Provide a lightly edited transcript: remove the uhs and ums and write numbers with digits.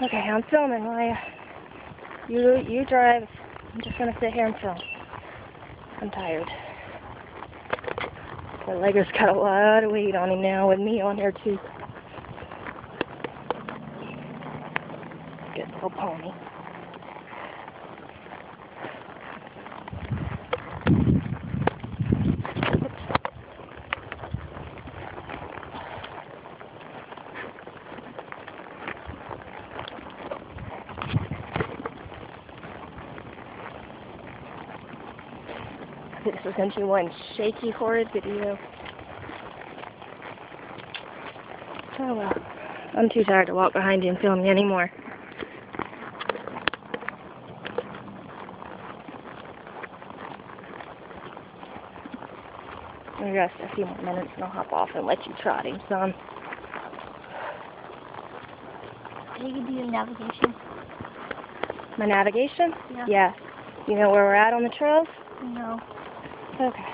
Okay, I'm filming, Maya. You drive. I'm just gonna sit here and film. I'm tired. The legger's got a lot of weight on him now, with me on here too. Good little pony. This is going to be one shaky, horrid video. Oh well. I'm too tired to walk behind you and film you anymore. Maybe rest a few more minutes and I'll hop off and let you trot him some. You can do your navigation. My navigation? Yeah. Yeah. You know where we're at on the trails? No. Okay.